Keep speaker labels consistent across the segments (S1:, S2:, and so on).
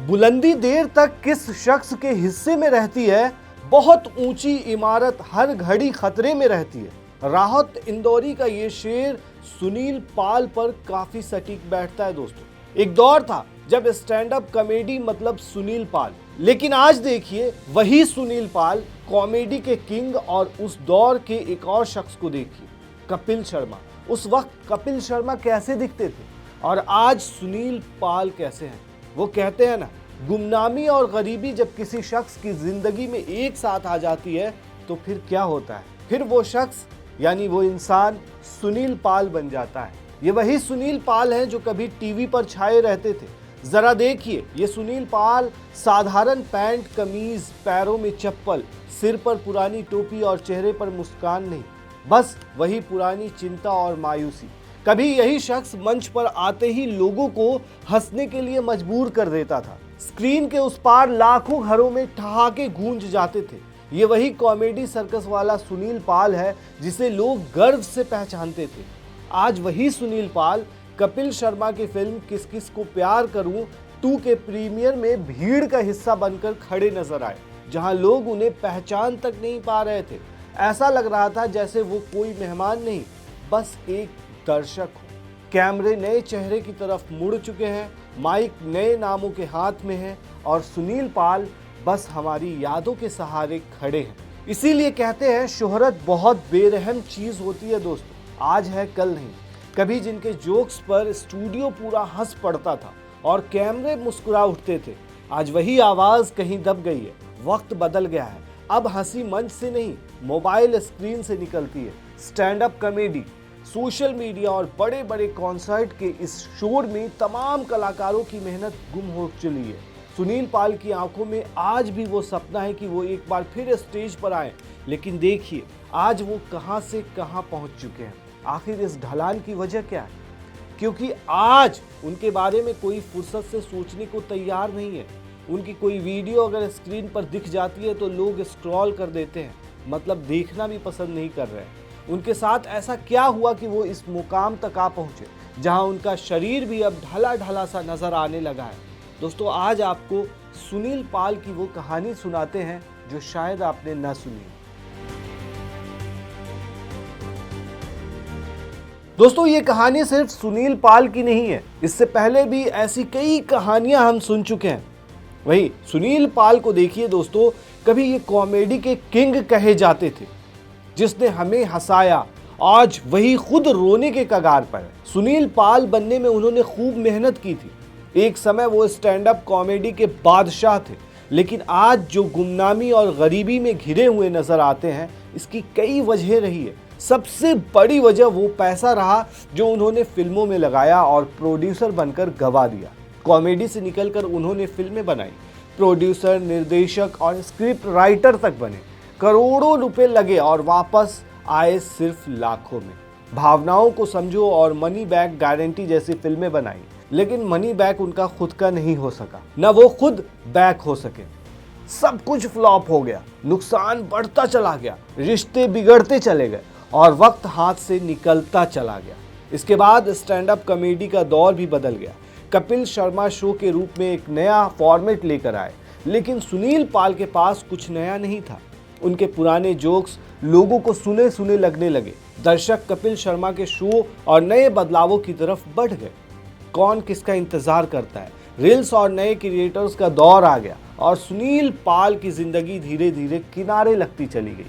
S1: बुलंदी देर तक किस शख्स के हिस्से में रहती है, बहुत ऊंची इमारत हर घड़ी खतरे में रहती है। राहत इंदौरी का ये शेर सुनील पाल पर काफी सटीक बैठता है दोस्तों। एक दौर था जब स्टैंड अप कॉमेडी मतलब सुनील पाल, लेकिन आज देखिए वही सुनील पाल कॉमेडी के किंग, और उस दौर के एक और शख्स को देखिए, कपिल शर्मा। उस वक्त कपिल शर्मा कैसे दिखते थे और आज सुनील पाल कैसे हैं। वो कहते हैं ना, गुमनामी और गरीबी जब किसी शख्स की जिंदगी में एक साथ आ जाती है तो फिर क्या होता है, फिर वो शख्स यानी वो इंसान सुनील पाल बन जाता है। ये वही सुनील पाल हैं जो कभी टीवी पर छाए रहते थे। जरा देखिए, ये सुनील पाल साधारण पैंट कमीज, पैरों में चप्पल, सिर पर पुरानी टोपी और चेहरे पर मुस्कान नहीं, बस वही पुरानी चिंता और मायूसी। कभी यही शख्स मंच पर आते ही लोगों को हंसने के लिए मजबूर कर देता था। स्क्रीन के उस पार लाखों घरों में ठहाके गूंज जाते थे। ये वही कॉमेडी सर्कस वाला सुनील पाल है जिसे लोग गर्व से पहचानते थे। आज वही सुनील पाल कपिल शर्मा की फिल्म किस किस को प्यार करूं 2 के प्रीमियर में भीड़ का हिस्सा बनकर खड़े नजर आए, जहां लोग उन्हें पहचान तक नहीं पा रहे थे। ऐसा लग रहा था जैसे वो कोई मेहमान नहीं, बस एक दर्शक हो। कैमरे नए चेहरे की तरफ मुड़ चुके हैं, माइक नए नामों के हाथ में है और सुनील पाल बस हमारी यादों के सहारे खड़े हैं। इसीलिए कहते हैं शोहरत बहुत बेरहम चीज होती है दोस्तों, आज है कल नहीं। कभी जिनके जोक्स पर स्टूडियो पूरा हंस पड़ता था और कैमरे मुस्कुरा उठते थे, आज वही आवाज कहीं दब गई है। वक्त बदल गया है, अब हंसी मंच से नहीं मोबाइल स्क्रीन से निकलती है। Stand up comedy, social media और बड़े बड़े कॉन्सर्ट के इस शोर में तमाम कलाकारों की मेहनत गुम हो चली है। सुनील पाल की आंखों में आज भी वो सपना है कि वो एक बार फिर स्टेज पर आए, लेकिन देखिए आज वो कहां से कहां पहुंच चुके हैं। आखिर इस ढलान की वजह क्या है? क्योंकि आज उनके बारे में कोई फुर्सत से सोचने को तैयार नहीं है। उनकी कोई वीडियो अगर स्क्रीन पर दिख जाती है तो लोग स्क्रॉल कर देते हैं, मतलब देखना भी पसंद नहीं कर रहे हैं। उनके साथ ऐसा क्या हुआ कि वो इस मुकाम तक आ पहुंचे जहां उनका शरीर भी अब ढला ढला सा नजर आने लगा है। दोस्तों, आज आपको सुनील पाल की वो कहानी सुनाते हैं जो शायद आपने न सुनी। दोस्तों, ये कहानी सिर्फ सुनील पाल की नहीं है, इससे पहले भी ऐसी कई कहानियां हम सुन चुके हैं। वही सुनील पाल को देखिए दोस्तों, कभी ये कॉमेडी के किंग कहे जाते थे, जिसने हमें हंसाया, आज वही खुद रोने के कगार पर है। सुनील पाल बनने में उन्होंने खूब मेहनत की थी। एक समय वो स्टैंड अप कॉमेडी के बादशाह थे, लेकिन आज जो गुमनामी और गरीबी में घिरे हुए नजर आते हैं, इसकी कई वजह रही है। सबसे बड़ी वजह वो पैसा रहा जो उन्होंने फिल्मों में लगाया और प्रोड्यूसर बनकर गवा दिया। कॉमेडी से निकलकर उन्होंने फिल्में बनाई, प्रोड्यूसर, निर्देशक और स्क्रिप्ट राइटर तक बने। करोड़ों रुपए लगे और वापस आए सिर्फ लाखों में। भावनाओं को समझो और मनी बैक गारंटी जैसी फिल्में बनाई, लेकिन मनी बैक उनका खुद का नहीं हो सका, न वो खुद बैक हो सके। सब कुछ फ्लॉप हो गया, नुकसान बढ़ता चला गया, रिश्ते बिगड़ते चले गए और वक्त हाथ से निकलता चला गया। इसके बाद स्टैंड अप कॉमेडी का दौर भी बदल गया। कपिल शर्मा शो के रूप में एक नया फॉर्मेट लेकर आए, लेकिन सुनील पाल के पास कुछ नया नहीं था। उनके पुराने जोक्स लोगों को सुने सुने लगने लगे। दर्शक कपिल शर्मा के शो और नए बदलावों की तरफ बढ़ गए। कौन किसका इंतजार करता है, रील्स और नए क्रिएटर्स का दौर आ गया और सुनील पाल की जिंदगी धीरे धीरे किनारे लगती चली गई।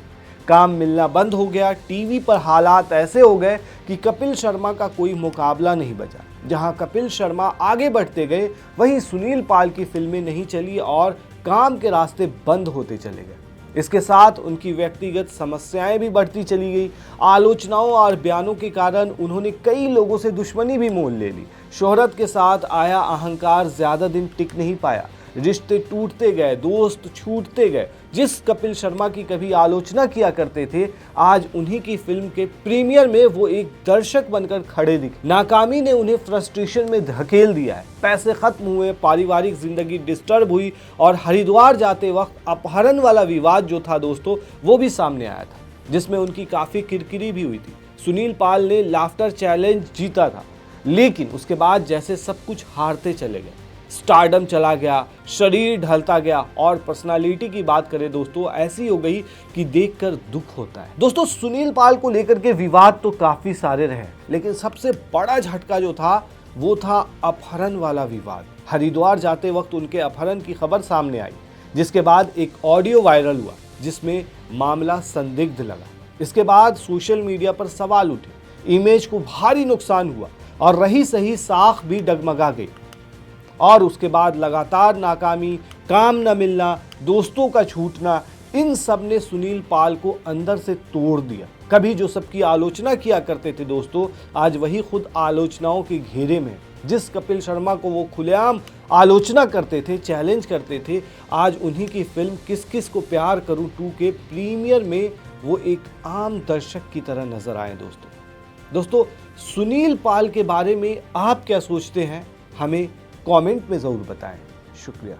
S1: काम मिलना बंद हो गया। टीवी पर हालात ऐसे हो गए कि कपिल शर्मा का कोई मुकाबला नहीं बचा। जहां कपिल शर्मा आगे बढ़ते गए, वहीं सुनील पाल की फिल्में नहीं चली और काम के रास्ते बंद होते चले गए। इसके साथ उनकी व्यक्तिगत समस्याएं भी बढ़ती चली गई। आलोचनाओं और बयानों के कारण उन्होंने कई लोगों से दुश्मनी भी मोल ले ली। शोहरत के साथ आया अहंकार ज्यादा दिन टिक नहीं पाया। रिश्ते टूटते गए, दोस्त छूटते गए। जिस कपिल शर्मा की कभी आलोचना किया करते थे, आज उन्हीं की फिल्म के प्रीमियर में वो एक दर्शक बनकर खड़े दिखे। नाकामी ने उन्हें फ्रस्ट्रेशन में धकेल दिया है। पैसे खत्म हुए, पारिवारिक जिंदगी डिस्टर्ब हुई और हरिद्वार जाते वक्त अपहरण वाला विवाद जो था दोस्तों, वो भी सामने आया था, जिसमें उनकी काफी किरकिरी भी हुई थी। सुनील पाल ने लाफ्टर चैलेंज जीता था, लेकिन उसके बाद जैसे सब कुछ हारते चले गए। स्टारडम चला गया, शरीर ढलता गया और पर्सनालिटी की बात करें दोस्तों ऐसी हो गई कि देखकर दुख होता है। दोस्तों सुनील पाल को लेकर के विवाद तो काफी सारे रहे, लेकिन सबसे बड़ा झटका जो था वो था अपहरण वाला विवाद। हरिद्वार जाते वक्त उनके अपहरण की खबर सामने आई, जिसके बाद एक ऑडियो वायरल हुआ जिसमें मामला संदिग्ध लगा। इसके बाद सोशल मीडिया पर सवाल उठे, इमेज को भारी नुकसान हुआ और रही सही साख भी डगमगा गई। और उसके बाद लगातार नाकामी, काम न मिलना, दोस्तों का छूटना, इन सब ने सुनील पाल को अंदर से तोड़ दिया। कभी जो सबकी आलोचना किया करते थे दोस्तों, आज वही खुद आलोचनाओं के घेरे में। जिस कपिल शर्मा को वो खुलेआम आलोचना करते थे, चैलेंज करते थे, आज उन्हीं की फिल्म किस किस को प्यार करूं 2 के प्रीमियर में वो एक आम दर्शक की तरह नजर आए। दोस्तों सुनील पाल के बारे में आप क्या सोचते हैं, हमें कमेंट में ज़रूर बताएं। शुक्रिया।